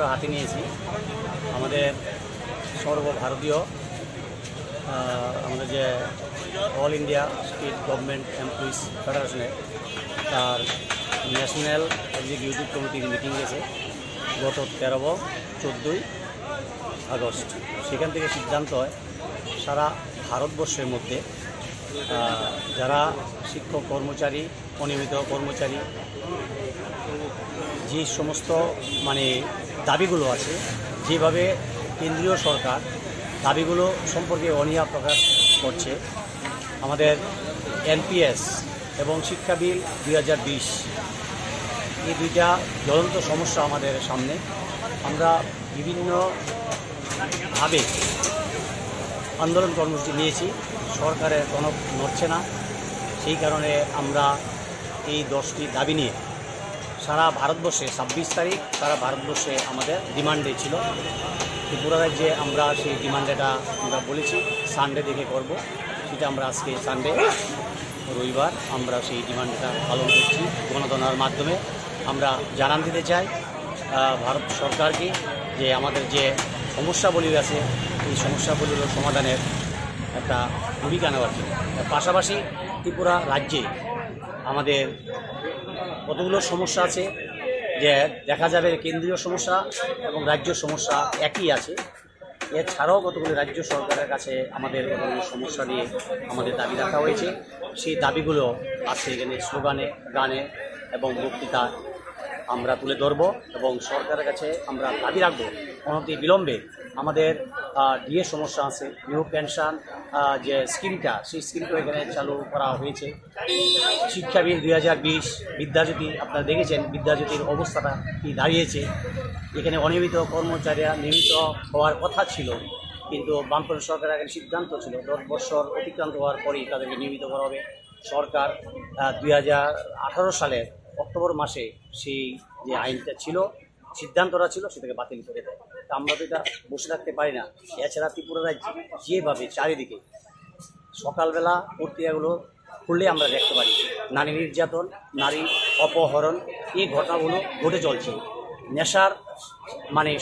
আমরা হাতে নিয়েছি আমাদের সর্বভারতীয় আমাদের যে all India state government employees ফেডারেশনের তার ন্যাশনাল এক্সিকিউটিভ কমিটির মিটিং গেছে গত 13-14 আগস্ট। সেখান থেকে সিদ্ধান্ত হয় সারা ভারতবর্ষের মধ্যে যারা শিক্ষক কর্মচারী, অনিয়মিত কর্মচারী, যে সমস্ত দাবিগুলো আছে, যেভাবে কেন্দ্রীয় সরকার দাবিগুলো সম্পর্কে অনীহা প্রকাশ করছে, আমাদের এনপিএস এবং শিক্ষা বিল 2020 এই দুইটা জ্বলন্ত সমস্যা আমাদের সামনে। আমরা বিভিন্নভাবে আন্দোলন কর্মসূচি নিয়েছি, সরকারের কোনো নড়ছে না। সেই কারণে আমরা এই 10টি দাবি নিয়ে সারা ভারতবর্ষে 26 তারিখ সারা ভারতবর্ষে আমাদের ডিমান্ডে ছিল। ত্রিপুরা রাজ্যে আমরা সেই ডিমান্ডটা আমরা বলেছি সানডে থেকে করব, সেটা আমরা আজকে সানডে রবিবার আমরা সেই ডিমান্ডটা পালন করছি। গণধনার মাধ্যমে আমরা জানান দিতে চাই ভারত সরকারকে যে আমাদের যে সমস্যাবলী আছে এই সমস্যাগুলোর সমাধানের একটা ভূমিকা নেওয়ার জন্য। পাশাপাশি ত্রিপুরা রাজ্যে আমাদের কতগুলো সমস্যা আছে, যে দেখা যাবে কেন্দ্রীয় সমস্যা এবং রাজ্য সমস্যা একই আছে। এছাড়াও কতগুলো রাজ্য সরকারের কাছে আমাদের কতগুলো সমস্যা নিয়ে আমাদের দাবি রাখা হয়েছে। সেই দাবিগুলো আজকে এখানে স্লোগানে, গানে এবং বক্তৃতা আমরা তুলে ধরব এবং সরকারের কাছে আমরা দাবি রাখবো অনতি বিলম্বে আমাদের ডিএ সমস্যা আছে, নিউ পেনশন যে স্কিমটা, সেই স্কিমটা এখানে চালু করা হয়েছে। শিক্ষা বিল 2020, বিদ্যাজ্যোতি আপনারা দেখেছেন বিদ্যাজ্যোতির অবস্থাটা কি দাঁড়িয়েছে। এখানে অনিয়মিত কর্মচারীরা নিয়মিত হওয়ার কথা ছিল, কিন্তু বামপন্থী সরকারের এখানে সিদ্ধান্ত ছিল 10 বছর অতিক্রান্ত হওয়ার পরেই তাদেরকে নিয়মিত করা হবে। সরকার 2018 সালের অক্টোবর মাসে সেই যে আইনটা ছিল, সিদ্ধান্তটা ছিল, সেটাকে বাতিল করে দেয়। তা আমরা তো এটা বসে থাকতে পারি না। এছাড়া ত্রিপুরা রাজ্যে যেভাবে চারিদিকে সকালবেলা পত্রিকাগুলো খুললে আমরা দেখতে পারি নারী নির্যাতন, নারী অপহরণ, এই ঘটনাগুলো ঘটে চলছে। নেশার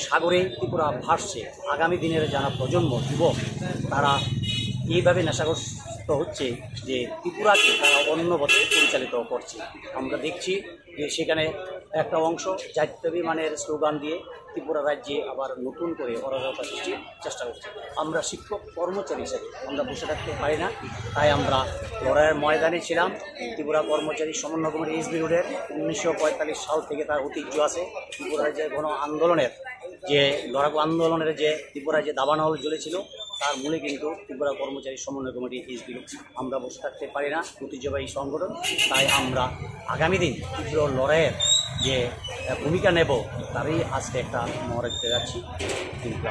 সাগরে ত্রিপুরা ভাসছে। আগামী দিনের যারা প্রজন্ম যুবক তারা এইভাবে নেশাগ্রস্ত হচ্ছে যে ত্রিপুরাকে তারা অন্য পথে পরিচালিত করছে। আমরা দেখছি যে সেখানে একটা অংশ জাতীয়তাবাদী স্লোগান দিয়ে ত্রিপুরা রাজ্যে আবার নতুন করে অরাজকতা সৃষ্টির চেষ্টা করছে। আমরা শিক্ষক কর্মচারী হিসেবে আমরা বসে থাকতে পারি না, তাই আমরা লড়াইয়ের ময়দানে ছিলাম। ত্রিপুরা কর্মচারী সমন্বয় কমিটি এসবি রোডের 1945 সাল থেকে তার ঐতিহ্য আছে। ত্রিপুরা রাজ্যের গণ আন্দোলনের যে লড়াকু আন্দোলনের যে ত্রিপুরায় যে দাবানল জ্বলেছিল তার মূলে কিন্তু ত্রিপুরা কর্মচারী সমন্বয় কমিটি এসবি রোড। আমরা বসে থাকতে পারি না, ঐতিহ্যবাহী সংগঠন। তাই আমরা আগামী দিন তীব্র লড়াইয়ের যে ভূমিকা নেব তারই আজকে একটা মহড়া দিতে যাচ্ছি। কিন্তু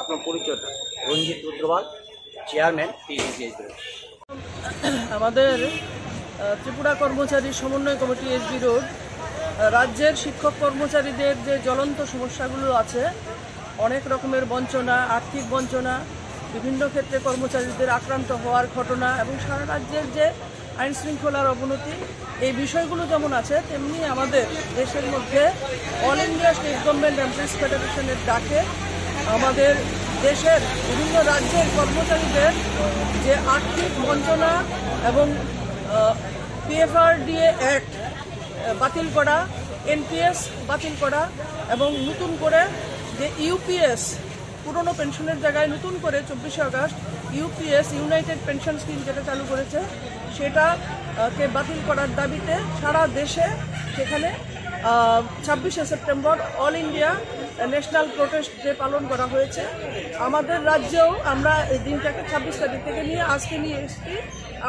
আপনার পরিচয়টা? রঞ্জিত রুদ্রপাল, চেয়ারম্যান টিএসবি। আমাদের ত্রিপুরা কর্মচারী সমন্বয় কমিটি এসবি রোড রাজ্যের শিক্ষক কর্মচারীদের যে জ্বলন্ত সমস্যাগুলো আছে, অনেক রকমের বঞ্চনা, আর্থিক বঞ্চনা, বিভিন্ন ক্ষেত্রে কর্মচারীদের আক্রান্ত হওয়ার ঘটনা এবং সারা রাজ্যের যে আইন শৃঙ্খলার অবনতি, এই বিষয়গুলো যেমন আছে তেমনি আমাদের দেশের মধ্যে all India state government employees ফেডারেশনের ডাকে আমাদের দেশের বিভিন্ন রাজ্যের কর্মচারীদের যে আর্থিক বঞ্চনা এবং পিএফআরডিএ অ্যাক্ট বাতিল করা, এনপিএস বাতিল করা এবং নতুন করে যে ইউপিএস, পুরনো পেনশনের জায়গায় নতুন করে 24শে August UPS united pension scheme যেটা চালু করেছে সেটাকে বাতিল করার দাবিতে সারা দেশে সেখানে 26শে September all India national protest day পালন করা হয়েছে। আমাদের রাজ্যেও আমরা এই দিনটাকে 26 তারিখ থেকে নিয়ে আজকে নিয়ে এসেছি।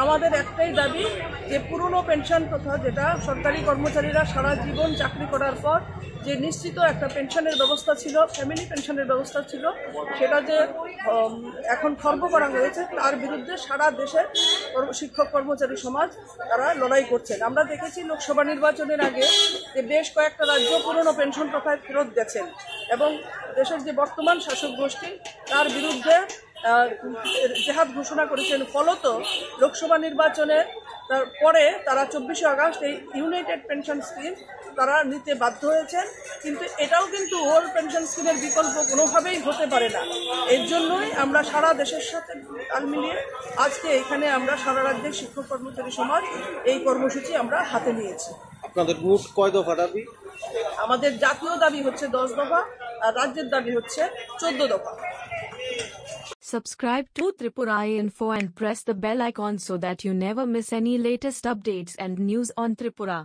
আমাদের একটাই দাবি যে পুরনো পেনশন প্রথা, যেটা সরকারি কর্মচারীরা সারা জীবন চাকরি করার পর যে নিশ্চিত একটা পেনশনের ব্যবস্থা ছিল, ফ্যামিলি পেনশনের ব্যবস্থা ছিল, সেটা যে এখন খর্ব করা হয়েছে তার বিরুদ্ধে সারা দেশের শিক্ষক কর্মচারী সমাজ তারা লড়াই করছেন। আমরা দেখেছি লোকসভা নির্বাচনের আগে যে বেশ কয়েকটা রাজ্য পুরনো পেনশন প্রথায় ফেরত গেছেন এবং দেশের যে বর্তমান শাসক গোষ্ঠী তার বিরুদ্ধে জেহাদ ঘোষণা করেছেন। ফলত লোকসভা নির্বাচনে তারপরে তারা 24শে আগস্ট এই ইউনাইটেড পেনশন স্কিম তারা নিতে বাধ্য হয়েছেন, কিন্তু এটাও কিন্তু ওল্ড পেনশন স্কিমের বিকল্প কোনোভাবেই হতে পারে না। এর জন্যই আমরা সারা দেশের সাথে তাল মিলিয়ে আজকে এখানে আমরা সারা রাজ্যের শিক্ষক কর্মচারী সমাজ এই কর্মসূচি আমরা হাতে নিয়েছি। আপনাদের মোট কয় দফা দাবি? আমাদের জাতীয় দাবি হচ্ছে 10 দফা, আর রাজ্যের দাবি হচ্ছে 14 দফা। Subscribe to Tripura Info and press the bell icon so that you never miss any latest updates and news on Tripura.